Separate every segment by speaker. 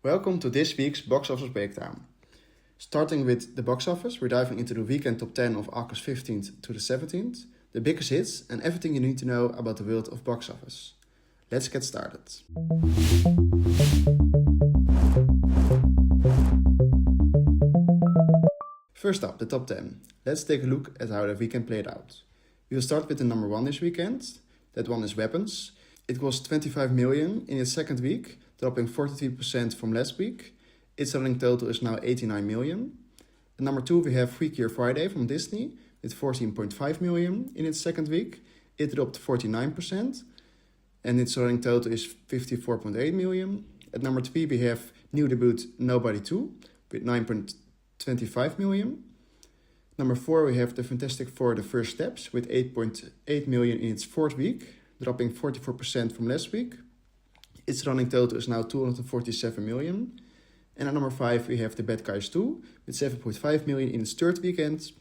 Speaker 1: Welcome to this week's box office breakdown. Starting with the box office, we're diving into the weekend top 10 of August 15th to the 17th, the biggest hits and everything you need to know about the world of box office. Let's get started. First up, the top 10. Let's take a look at how the weekend played out. We will start with the number 1 this weekend. That one is Weapons. It was 25 million in its second week, dropping 43% from last week. Its running total is now 89 million. At number 2 we have Freakier Friday from Disney with 14.5 million in its second week. It dropped 49% and its running total is 54.8 million. At number 3 we have new debut Nobody 2 with 9.25 million. Number 4 we have The Fantastic Four The First Steps with 8.8 million in its fourth week, dropping 44% from last week. Its running total is now 247 million. And at number 5 we have The Bad Guys 2 with 7.5 million in its third weekend,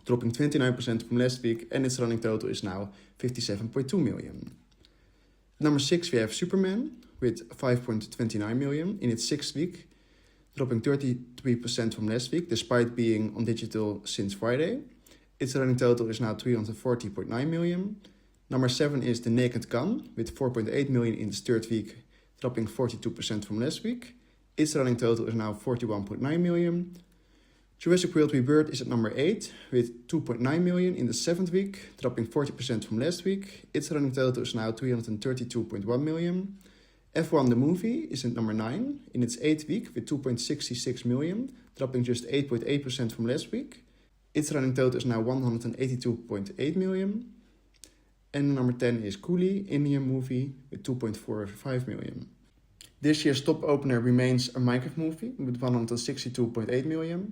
Speaker 1: dropping 29% from last week, and its running total is now 57.2 million. At number 6 we have Superman with 5.29 million in its sixth week, dropping 33% from last week despite being on digital since Friday. Its running total is now 340.9 million. Number 7 is The Naked Gun with 4.8 million in its third week, dropping 42% from last week. Its running total is now 41.9 million. Jurassic World Rebirth is at number 8 with 2.9 million in the seventh week, dropping 40% from last week. Its running total is now 332.1 million. F1 the movie is at number 9 in its eighth week with 2.66 million, dropping just 8.8% from last week. Its running total is now 182.8 million. And number 10 is Coolie, Indian movie with 2.45 million. This year's top opener remains a Minecraft movie with 162.8 million.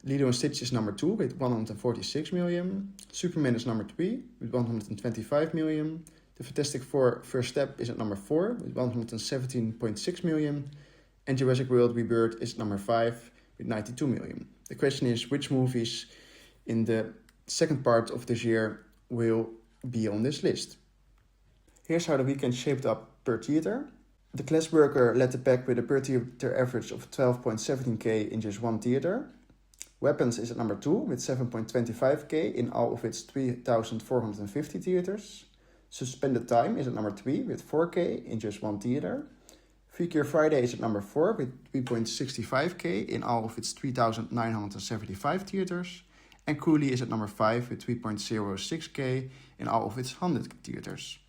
Speaker 1: Lilo and Stitch is number 2 with 146 million. Superman is number 3 with 125 million. The Fantastic Four First Step is at number 4 with 117.6 million. And Jurassic World Rebirth is number 5 with 92 million. The question is, which movies in the second part of this year will be on this list? Here's how the weekend shaped up per theater. The Class Worker led the pack with a per theater average of 12.17k in just one theater. Weapons is at number 2 with 7.25k in all of its 3,450 theaters. Suspended Time is at number 3 with 4k in just one theater. Freakier Friday is at number 4 with 3.65k in all of its 3,975 theaters. And Coolie is at number 5 with 3.06k in all of its 100 theaters.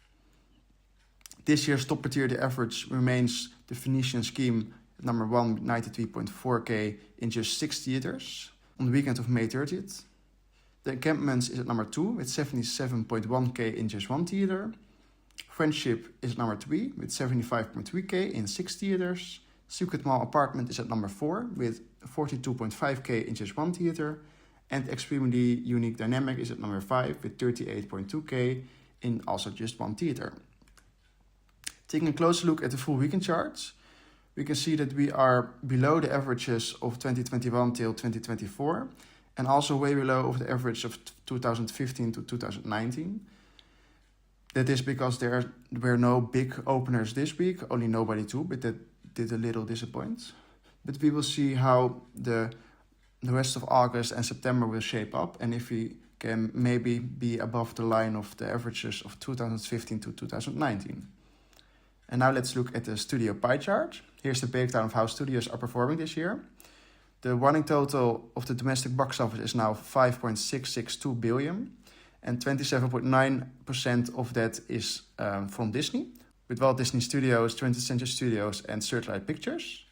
Speaker 1: This year's top per theater average remains The Venetian Scheme at number 1 with 93.4k in just 6 theaters on the weekend of May 30th. The Encampments is at number 2 with 77.1k in just one theater. Friendship is at number 3 with 75.3k in 6 theaters. Secret Mall Apartment is at number 4 with 42.5k in just one theater. And Extremely Unique Dynamic is at number 5 with 38.2k in also just one theater. Taking a closer look at the full weekend charts, we can see that we are below the averages of 2021 till 2024 and also way below of the average of 2015 to 2019. That is because there were no big openers this week, only Nobody 2, but that did a little disappoint. But we will see how the rest of August and September will shape up and if we can maybe be above the line of the averages of 2015 to 2019. And now let's look at the studio pie chart. Here's the breakdown of how studios are performing this year. The running total of the domestic box office is now 5.662 billion and 27.9% of that is from Disney, with Walt Disney Studios, 20th Century Studios and Searchlight Pictures.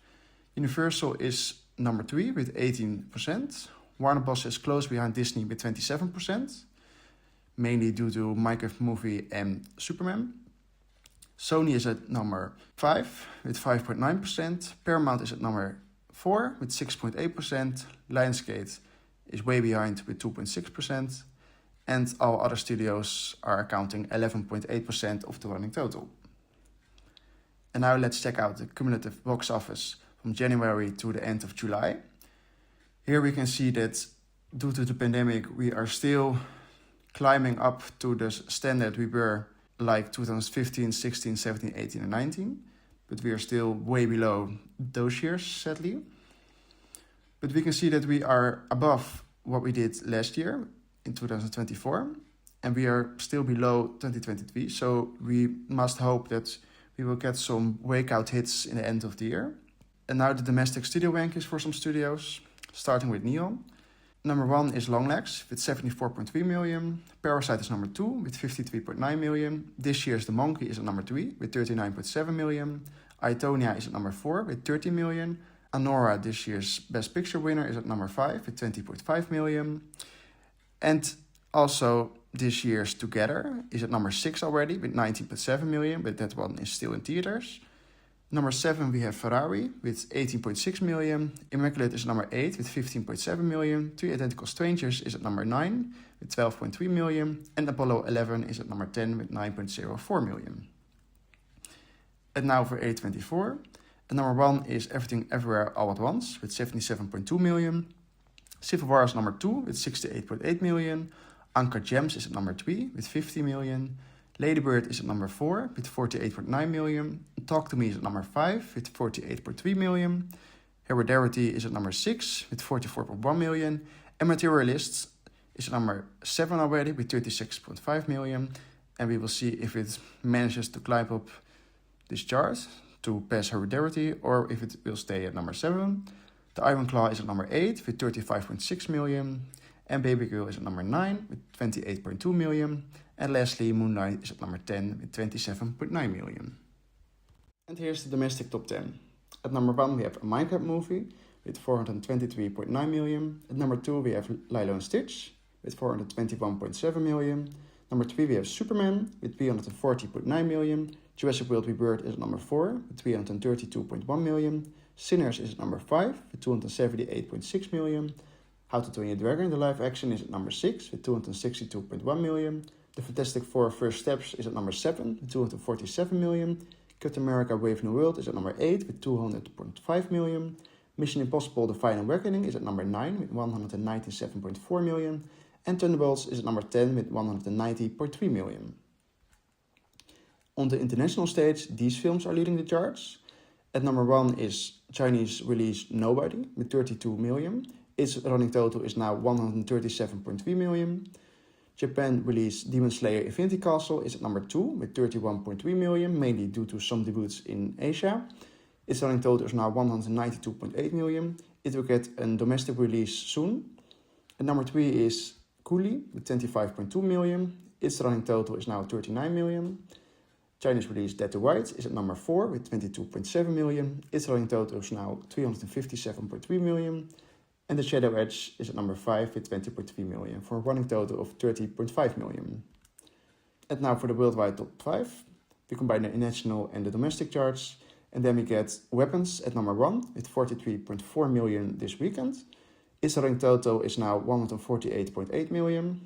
Speaker 1: Universal is number 3 with 18%. Warner Bros. Is close behind Disney with 27%, mainly due to Minecraft movie and Superman. Sony is at number 5 with 5.9%. Paramount is at number 4 with 6.8%. Lionsgate is way behind with 2.6%. And all other studios are accounting 11.8% of the running total. And now let's check out the cumulative box office from January to the end of July. Here we can see that due to the pandemic, we are still climbing up to the standard we were like 2015, 16, 17, 18 and 19. but we are still way below those years, sadly. But we can see that we are above what we did last year in 2024, and we are still below 2023. So we must hope that we will get some breakout hits in the end of the year. And now the domestic studio rankings for some studios, starting with Neon. Number 1 is Longlegs with 74.3 million. Parasite is number 2 with 53.9 million. This year's The Monkey is at number 3 with 39.7 million. Itonia is at number 4 with 30 million. Anora, this year's Best Picture winner, is at number 5 with 20.5 million. And also this year's Together is at number 6 already with 19.7 million, but that one is still in theaters. Number 7 we have Ferrari with 18.6 million. Immaculate is number 8 with 15.7 million. Three Identical Strangers is at number 9 with 12.3 million. And Apollo 11 is at number 10 with 9.04 million. And now for A24. And number 1 is Everything Everywhere All at Once with 77.2 million. Civil War is number 2 with 68.8 million. Uncut Gems is at number 3 with 50 million. Lady Bird is at number 4 with 48.9 million. Talk to Me is at number 5 with 48.3 million. Hereditary is at number 6 with 44.1 million. And Materialists is at number 7 already with 36.5 million. And we will see if it manages to climb up this chart to pass Hereditary or if it will stay at number 7. The Iron Claw is at number 8 with 35.6 million. And Baby Girl is at number 9 with 28.2 million. And lastly, Moonlight is at number 10 with 27.9 million. And here's the domestic top 10. At number 1 we have a Minecraft movie with 423.9 million. At number 2 we have Lilo and Stitch with 421.7 million. Number 3 we have Superman with 340.9 million. Jurassic World Rebirth is at number 4 with 332.1 million. Sinners is at number 5 with 278.6 million. How to Train Your Dragon, the live action, is at number 6 with 262.1 million. The Fantastic Four First Steps is at number 7 with 247 million. Captain America Brave New World is at number 8 with 200.5 million. Mission Impossible The Final Reckoning is at number 9 with 197.4 million. And Thunderbolts is at number 10 with 190.3 million. On the international stage, these films are leading the charts. At number 1 is Chinese release Nobody with 32 million. Its running total is now 137.3 million. Japan release Demon Slayer Infinity Castle is at number 2 with 31.3 million, mainly due to some debuts in Asia. Its running total is now 192.8 million. It will get a domestic release soon. At number 3 is Coolie with 25.2 million. Its running total is now 39 million. Chinese release Dead to Rights is at number 4 with 22.7 million. Its running total is now 357.3 million. And The Shadow Edge is at number 5 with 20.3 million for a running total of 30.5 million. And now for the worldwide top 5. We combine the national and the domestic charts. And then we get Weapons at number 1 with 43.4 million this weekend. Its running total is now 148.8 million.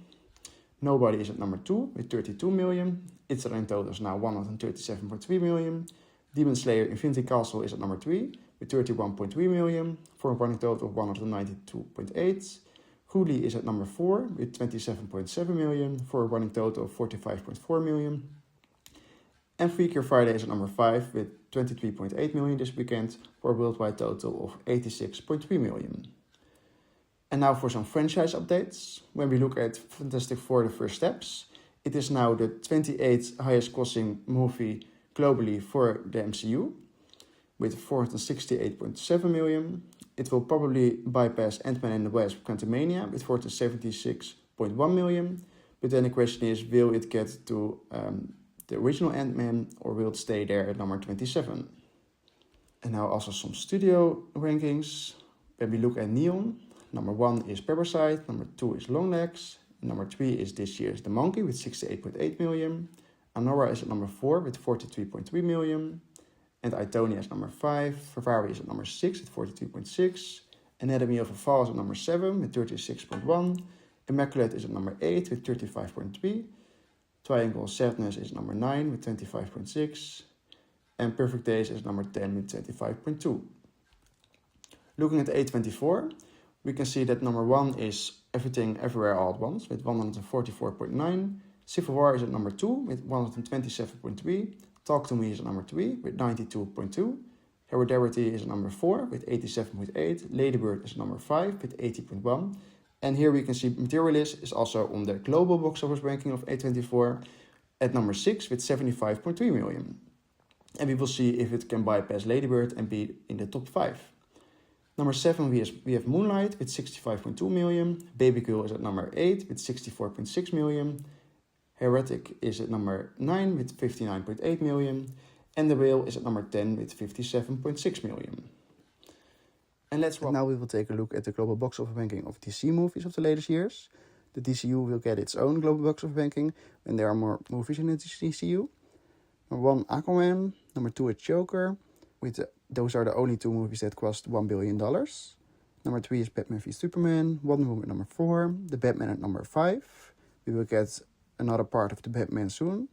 Speaker 1: Nobody is at number 2 with 32 million. Its running total is now 137.3 million. Demon Slayer Infinity Castle is at number 3 with 31.3 million for a running total of 192.8. Coolie is at number 4 with 27.7 million for a running total of 45.4 million. And Freakier Friday is at number 5 with 23.8 million this weekend for a worldwide total of 86.3 million. And now for some franchise updates. When we look at Fantastic Four The First Steps, it is now the 28th highest grossing movie globally for the MCU with 468.7 million. It will probably bypass Ant-Man and the Wasp Quantumania with 476.1 million. But then the question is, will it get to the original Ant-Man or will it stay there at number 27? And now also some studio rankings. When we look at Neon, number 1 is Parasite, number 2 is Longlegs, number 3 is this year's The Monkey with 68.8 million. Anora is at number 4 with 43.3 million. And Itonia is number 5. Ferrari is at number 6 with 42.6. Anatomy of a Fall is at number 7 with 36.1. Immaculate is at number 8 with 35.3. Triangle of Sadness is number 9 with 25.6. And Perfect Days is number 10 with 25.2. Looking at A24, we can see that number 1 is Everything Everywhere All at Once with 144.9. Civil War is at number 2 with 127.3. Talk to Me is at number 3 with 92.2. Hereditary is at number 4 with 87.8. Lady Bird is at number 5 with 80.1. And here we can see Materialist is also on the global box office ranking of A24 at number 6 with 75.3 million. And we will see if it can bypass Lady Bird and be in the top 5. Number 7 we have Moonlight with 65.2 million. Baby Girl is at number 8 with 64.6 million. Heretic is at number 9 with 59.8 million. And The Whale is at number 10 with 57.6 million. And now we will take a look at the global box office ranking of DC movies of the latest years. The DCU will get its own global box office ranking when there are more movies in the DCU. Number 1, Aquaman. Number 2 is Joker. Those are the only 2 movies that cost $1 billion. Number 3 is Batman v Superman. Wonder Woman at number 4. The Batman at number 5. We will get another part of the Batman soon.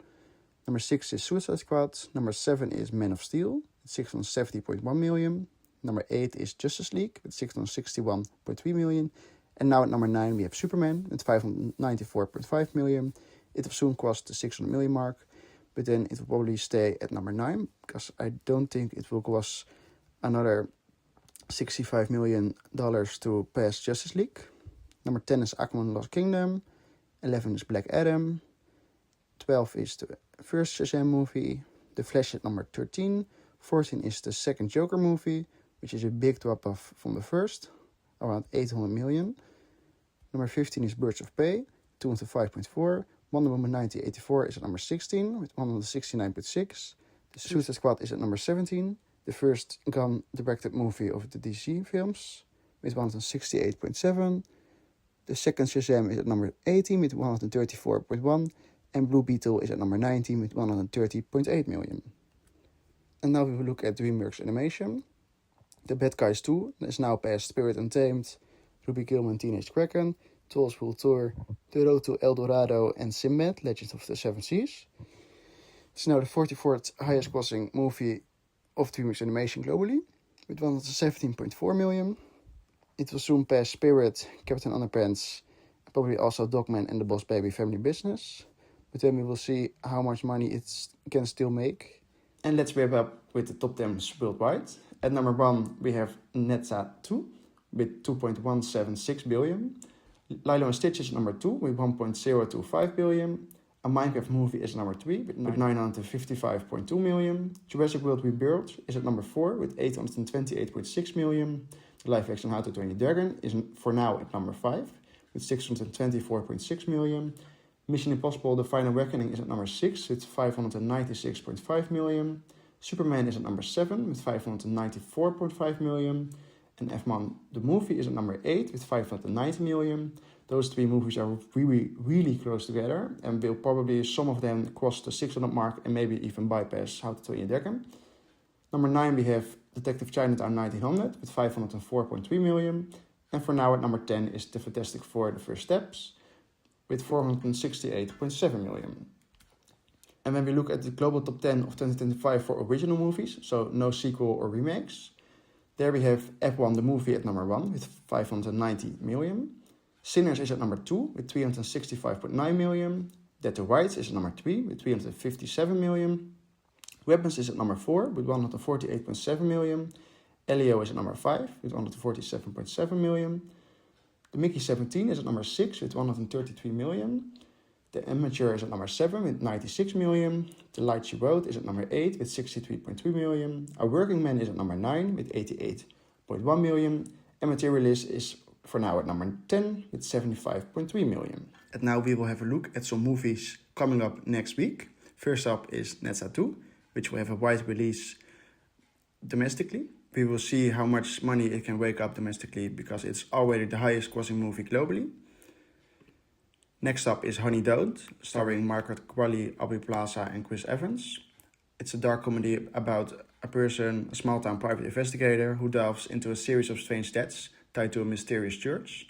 Speaker 1: Number 6 is Suicide Squad. Number 7 is Man of Steel at 670.1 million. Number 8 is Justice League with 661.3 million. And now at number 9 we have Superman with 594.5 million. It will soon cross the 600 million mark, but then it will probably stay at number 9 because I don't think it will cost another $65 million to pass Justice League. Number 10 is Aquaman Lost Kingdom. 11 is Black Adam. 12 is the first Shazam movie. The Flash at number 13. 14 is the second Joker movie, which is a big drop-off from the first, around 800 million. Number 15 is Birds of Prey, 205.4. Wonder Woman 1984 is at number 16 with 169.6. The Suicide Squad is at number 17. The first gun-directed movie of the DC films with 168.7. The second Shazam is at number 18 with 134.1. And Blue Beetle is at number 19 with 130.8 million. And now we will look at DreamWorks Animation. The Bad Guys 2 is now past Spirit Untamed, Ruby Gillman Teenage Kraken, Trolls World Tour, The Road to El Dorado, and Sinbad, Legends of the Seven Seas. It's now the 44th highest grossing movie of DreamWorks Animation globally, with 117.4 million. It will soon pass Spirit, Captain Underpants, and probably also Dogman and The Boss Baby Family Business. But then we will see how much money it can still make. And let's wrap up with the top 10 worldwide. At number 1 we have Netza 2 with 2.176 billion. Lilo and Stitch is number 2 with 1.025 billion. A Minecraft movie is number 3 with 955.2 million. Jurassic World Rebirth is at number 4 with 828.6 million. The live action How to Train Your Dragon is for now at number 5 with 624.6 million. Mission Impossible The Final Reckoning is at number 6 with 596.5 million. Superman is at number 7 with 594.5 million. And F1 the movie is at number 8 with 590 million. Those 3 movies are really close together and will probably, some of them, cross the 600 mark and maybe even bypass How to Train Your Dragon. Number 9 we have Detective Chinatown 1900 with 504.3 million. And for now at number 10 is The Fantastic Four The First Steps with 468.7 million. And when we look at the global top 10 of 2025 for original movies, so no sequel or remakes, there we have F1 the movie at number 1 with 590 million. Sinners is at number 2 with 365.9 million. Dead to Rights is at number 3 with 357 million. Weapons is at number 4 with 148.7 million. Elio is at number 5 with 147.7 million. The Mickey 17 is at number 6 with 133 million. The Amateur is at number 7 with 96 million. The Light She Wrote is at number 8 with 63.3 million. A Working Man is at number 9 with 88.1 million. And Materialist is for now at number 10 with 75.3 million. And now we will have a look at some movies coming up next week. First up is Netza 2, which will have a wide release domestically. We will see how much money it can wake up domestically because it's already the highest grossing movie globally. Next up is Honey Don't, starring Margaret Qualley, Aubrey Plaza and Chris Evans. It's a dark comedy about a small-town private investigator who delves into a series of strange deaths tied to a mysterious church.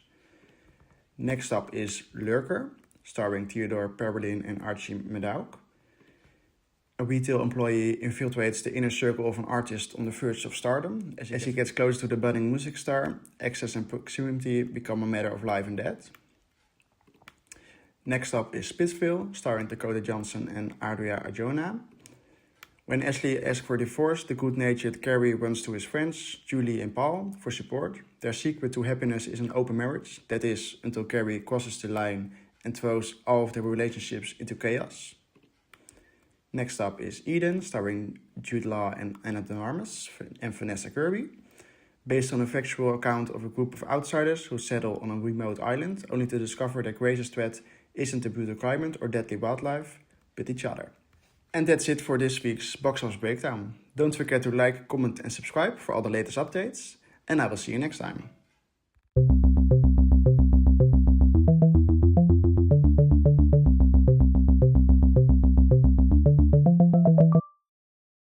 Speaker 1: Next up is Lurker, starring Theodore Perberlin and Archie Medauk. A retail employee infiltrates the inner circle of an artist on the verge of stardom. As he gets close to the budding music star, access and proximity become a matter of life and death. Next up is Spitsville, starring Dakota Johnson and Adria Arjona. When Ashley asks for divorce, the good-natured Carrie runs to his friends, Julie and Paul, for support. Their secret to happiness is an open marriage, that is, until Carrie crosses the line and throws all of their relationships into chaos. Next up is Eden, starring Jude Law and Anna de Armas and Vanessa Kirby. Based on a factual account of a group of outsiders who settle on a remote island, only to discover their greatest threat isn't a brutal climate or deadly wildlife, but each other. And that's it for this week's box office breakdown. Don't forget to like, comment and subscribe for all the latest updates, and I will see you next time.